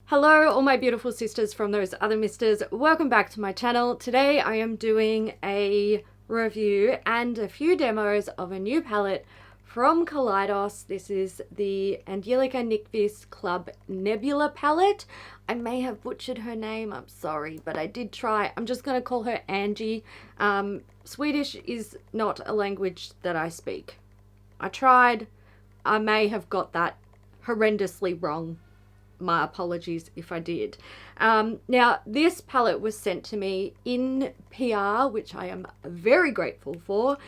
Hello all my beautiful sisters from those other misters, welcome back to my channel. Today I am doing a review and a few demos of a new palette from Kaleidos. This is the Angelica Nyqvist Club Nebula palette. I may have butchered her name, I'm sorry, but I did try. I'm just going to call her Angie. Swedish is not a language that I speak. I tried. I may have got that horrendously wrong. My apologies if I did. Now, this palette was sent to me in PR, which I am very grateful for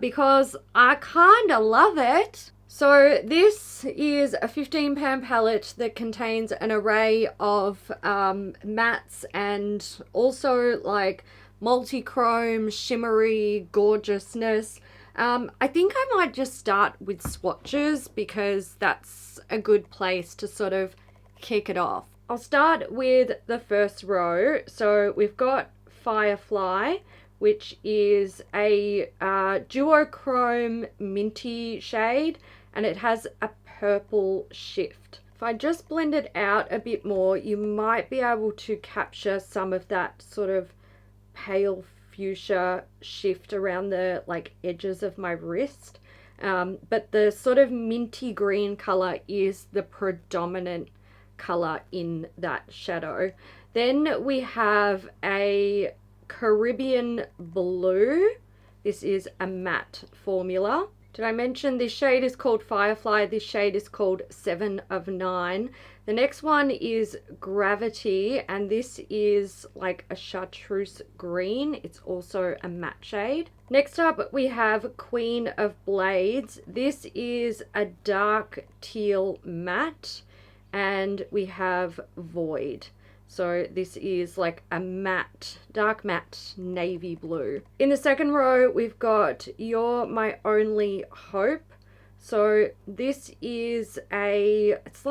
because I kind of love it. So this is a 15-pound palette that contains an array of mattes and also like multi-chrome, shimmery gorgeousness. I think I might just start with swatches because that's a good place to sort of kick it off. I'll start with the first row. So we've got Firefly, which is a duochrome minty shade, and it has a purple shift. If I just blend it out a bit more, you might be able to capture some of that sort of pale fuchsia shift around the like edges of my wrist. But the sort of minty green color is the predominant color in that shadow. Then we have a Caribbean blue. This is a matte formula. Did I mention this shade is called Firefly? This shade is called 7 of 9. The next one is Gravity, and this is like a chartreuse green. It's also a matte shade. Next up we have Queen of Blades. This is a dark teal matte. And we have Void. So this is like a matte, dark matte navy blue. In the second row, we've got You're My Only Hope. So this is it's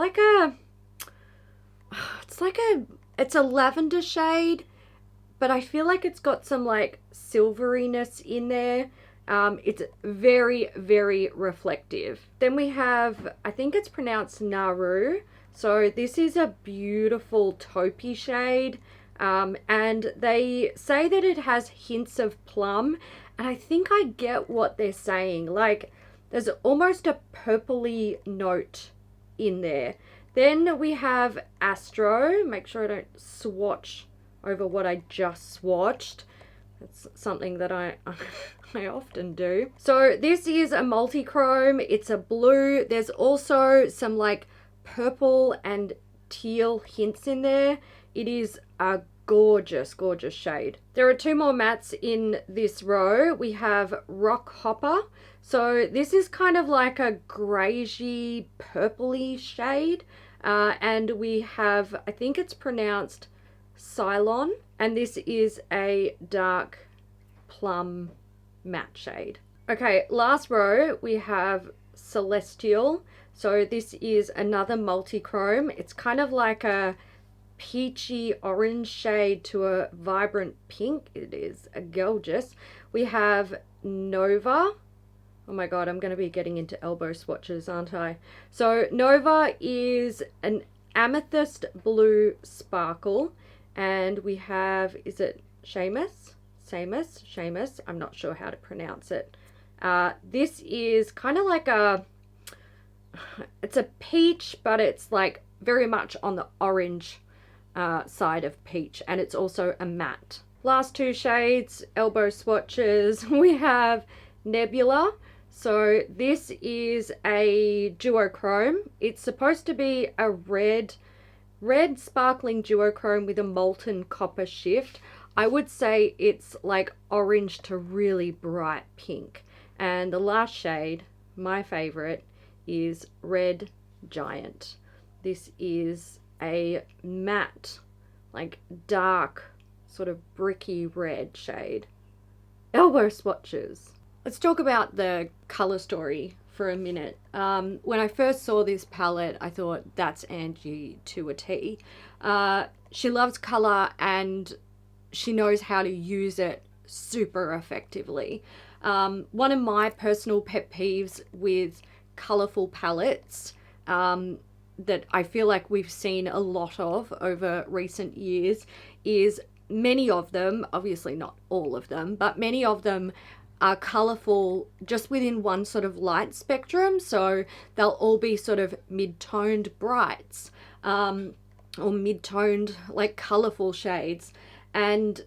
a lavender shade, but I feel like it's got some like silveriness in there. It's very, very reflective. Then we have, I think it's pronounced Naru. So this is a beautiful taupey shade, and they say that it has hints of plum, and I think I get what they're saying. Like there's almost a purpley note in there. Then we have Astro. Make sure I don't swatch over what I just swatched. That's something that I often do. So this is a multi-chrome. It's a blue. There's also some like purple and teal hints in there. It is a gorgeous, gorgeous shade. There are two more mattes in this row. We have Rock Hopper. So this is kind of like a greyish purpley shade. And we have, I think it's pronounced Cylon. And this is a dark plum matte shade. Okay, last row we have Celestial. So this is another multi-chrome. It's kind of like a peachy orange shade to a vibrant pink. It is gorgeous. We have Nova. Oh my god, I'm going to be getting into elbow swatches, aren't I? So Nova is an amethyst blue sparkle. And we have, is it Seamus? Seamus. I'm not sure how to pronounce it. This is kind of like it's a peach, but it's like very much on the orange side of peach, and it's also a matte. Last two shades, elbow swatches. We have Nebula. So this is a duochrome. It's supposed to be a red sparkling duochrome with a molten copper shift. I would say it's like orange to really bright pink. And the last shade, my favorite, is Red Giant. This is a matte, like dark, sort of bricky red shade. Elbow swatches. Let's talk about the color story for a minute. When I first saw this palette, I thought that's Angie to a T. She loves color and she knows how to use it super effectively. One of my personal pet peeves with colorful palettes that I feel like we've seen a lot of over recent years is many of them, obviously not all of them, but many of them are colorful just within one sort of light spectrum. So they'll all be sort of mid-toned brights, or mid-toned like colorful shades. And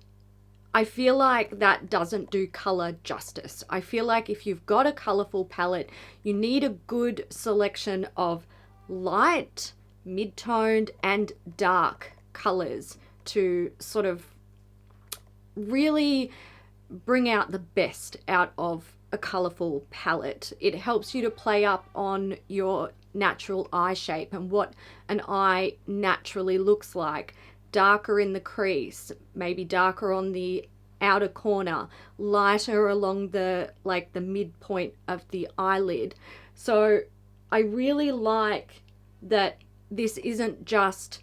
I feel like that doesn't do color justice. I feel like if you've got a colorful palette, you need a good selection of light, mid-toned, and dark colors to sort of really bring out the best out of a colorful palette. It helps you to play up on your natural eye shape and what an eye naturally looks like. Darker in the crease, maybe darker on the outer corner, lighter along the midpoint of the eyelid. So I really like that this isn't just,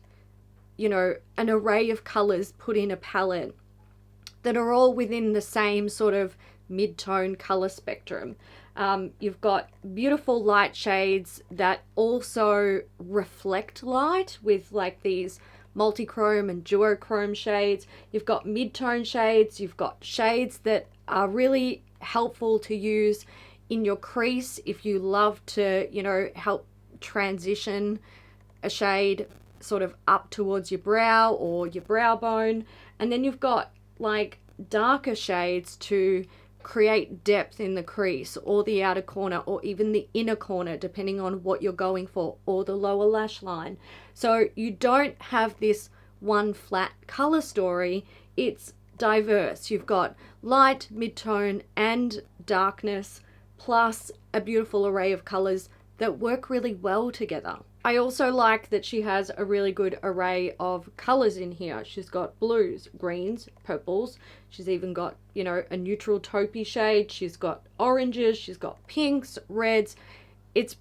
you know, an array of colors put in a palette that are all within the same sort of mid-tone color spectrum. You've got beautiful light shades that also reflect light with like these multichrome and duochrome shades. You've got mid-tone shades. You've got shades that are really helpful to use in your crease if you love to, you know, help transition a shade sort of up towards your brow or your brow bone. And then you've got like darker shades to create depth in the crease or the outer corner or even the inner corner, depending on what you're going for, or the lower lash line. So you don't have this one flat color story. It's diverse. You've got light, mid-tone, and darkness, plus a beautiful array of colors that work really well together. I also like that she has a really good array of colors in here. She's got blues, greens, purples. She's even got, you know, a neutral taupey shade. She's got oranges. She's got pinks, reds. It's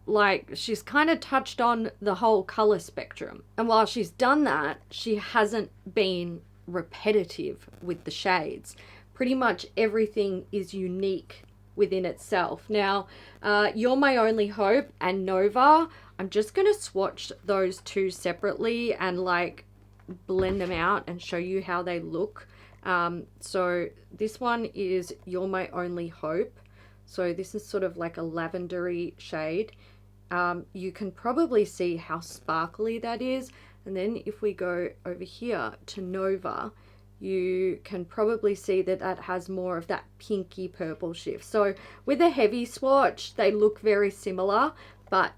like she's kind of touched on the whole color spectrum. And while she's done that, she hasn't been repetitive with the shades. Pretty much everything is unique within itself. Now, You're My Only Hope and Nova, I'm just going to swatch those two separately and like blend them out and show you how they look. So this one is You're My Only Hope. So this is sort of like a lavendery shade. You can probably see how sparkly that is. And then if we go over here to Nova, you can probably see that that has more of that pinky purple shift. So with a heavy swatch, they look very similar, but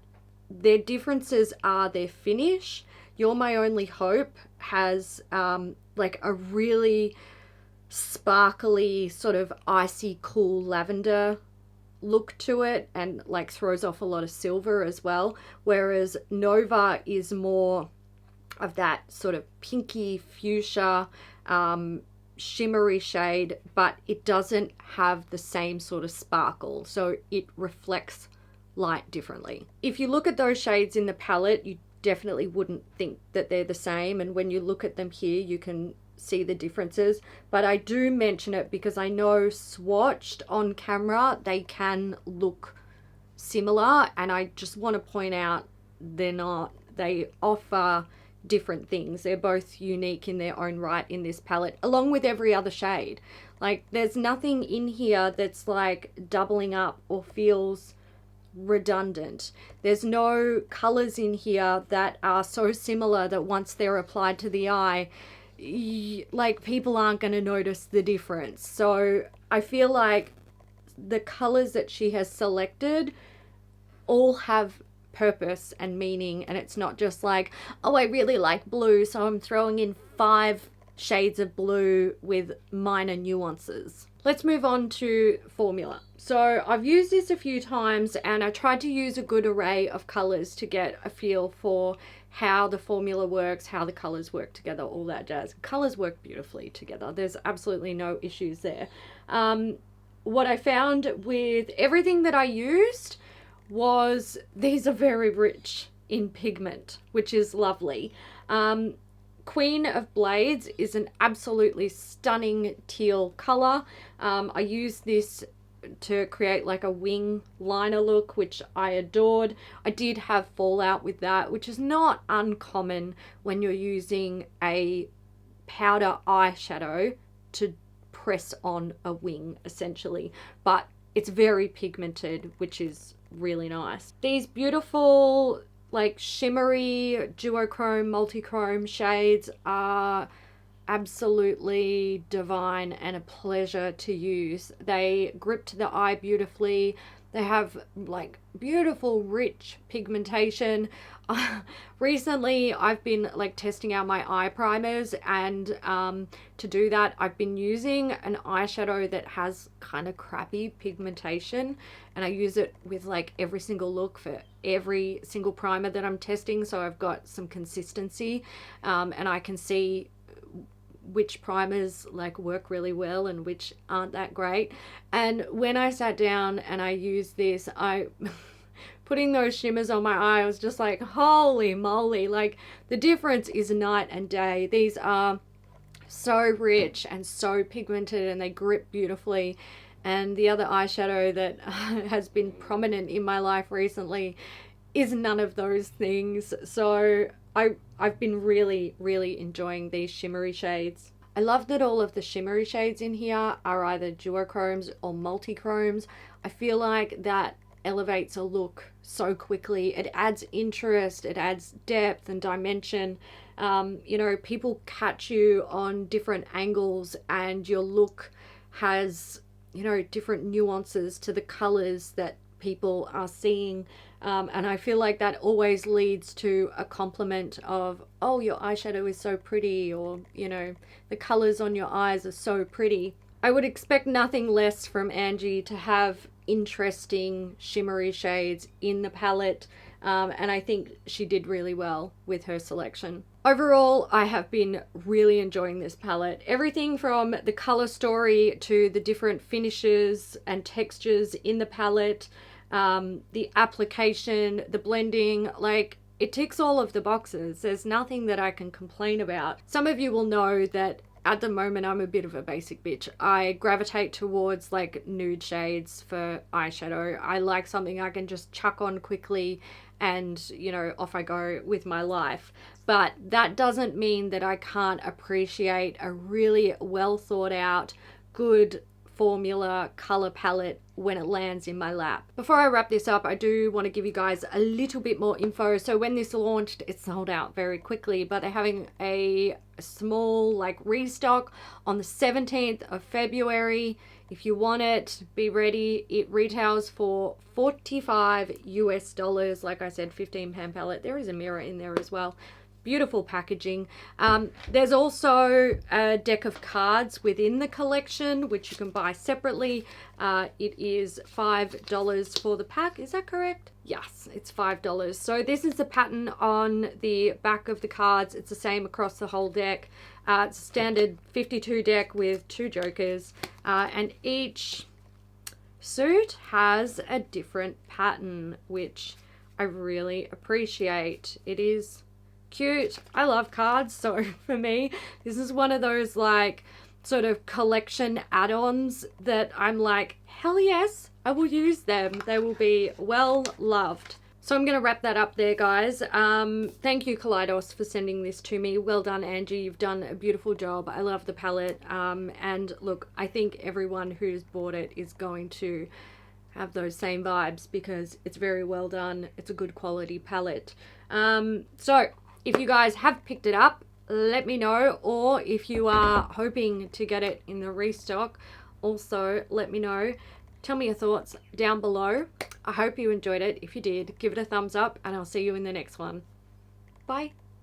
their differences are their finish. You're My Only Hope has like a really sparkly sort of icy cool lavender look to it, and like throws off a lot of silver as well, whereas Nova is more of that sort of pinky fuchsia shimmery shade, but it doesn't have the same sort of sparkle, so it reflects light differently. If you look at those shades in the palette, you definitely wouldn't think that they're the same, and when you look at them here you can see the differences, but I do mention it because I know swatched on camera they can look similar, and I just want to point out they're not. They offer different things. They're both unique in their own right in this palette, along with every other shade. Like there's nothing in here that's like doubling up or feels redundant. There's no colors in here that are so similar that once they're applied to the eye, like people aren't going to notice the difference. So I feel like the colors that she has selected all have purpose and meaning, and it's not just like, oh, I really like blue, so I'm throwing in 5 shades of blue with minor nuances. Let's move on to formula. So I've used this a few times, and I tried to use a good array of colors to get a feel for how the formula works, how the colors work together, all that jazz. Colors work beautifully together. There's absolutely no issues there. What I found with everything that I used was these are very rich in pigment, which is lovely. Queen of Blades is an absolutely stunning teal color. I used this to create like a wing liner look, which I adored. I did have fallout with that, which is not uncommon when you're using a powder eyeshadow to press on a wing essentially, but it's very pigmented, which is really nice. These beautiful like shimmery duochrome multichrome shades are absolutely divine and a pleasure to use. They grip to the eye beautifully. They have like beautiful rich pigmentation. Recently I've been like testing out my eye primers, and to do that I've been using an eyeshadow that has kind of crappy pigmentation, and I use it with like every single look for every single primer that I'm testing, so I've got some consistency, and I can see which primers like work really well and which aren't that great. And when I sat down and I used this, I putting those shimmers on my eye, I was just like, holy moly, like the difference is night and day. These are so rich and so pigmented, and they grip beautifully. And the other eyeshadow that has been prominent in my life recently is none of those things. So I've been really enjoying these shimmery shades. I love that all of the shimmery shades in here are either duochromes or multichromes. I feel like that elevates a look so quickly. It adds interest, it adds depth and dimension. You know, people catch you on different angles and your look has, you know, different nuances to the colors that people are seeing. And I feel like that always leads to a compliment of, oh, your eyeshadow is so pretty, or, you know, the colors on your eyes are so pretty. I would expect nothing less from Angie to have interesting shimmery shades in the palette, and I think she did really well with her selection. Overall, I have been really enjoying this palette. Everything from the color story to the different finishes and textures in the palette, the application, the blending, like it ticks all of the boxes. There's nothing that I can complain about. Some of you will know that at the moment I'm a bit of a basic bitch. I gravitate towards like nude shades for eyeshadow. I like something I can just chuck on quickly and, you know, off I go with my life. But that doesn't mean that I can't appreciate a really well thought out, good formula color palette when it lands in my lap. Before I wrap this up, I do want to give you guys a little bit more info. So when this launched, it sold out very quickly, but they're having a small like restock on the 17th of February. If you want it, be ready. It retails for $45 US. Like I said, 15 pan palette. There is a mirror in there as well. Beautiful packaging. There's also a deck of cards within the collection, which you can buy separately. It is $5 for the pack. Is that correct? Yes, it's $5. So this is the pattern on the back of the cards. It's the same across the whole deck. It's a standard 52 deck with 2 jokers, and each suit has a different pattern, which I really appreciate. It is cute. I love cards, so for me this is one of those like sort of collection add-ons that I'm like, hell yes, I will use them. They will be well loved. So I'm gonna wrap that up there, guys. Thank you, Kaleidos, for sending this to me. Well done, Angie. You've done a beautiful job. I love the palette, and look, I think everyone who's bought it is going to have those same vibes because it's very well done. It's a good quality palette. So if you guys have picked it up, let me know, or if you are hoping to get it in the restock, also let me know. Tell me your thoughts down below. I hope you enjoyed it. If you did, give it a thumbs up, and I'll see you in the next one. Bye.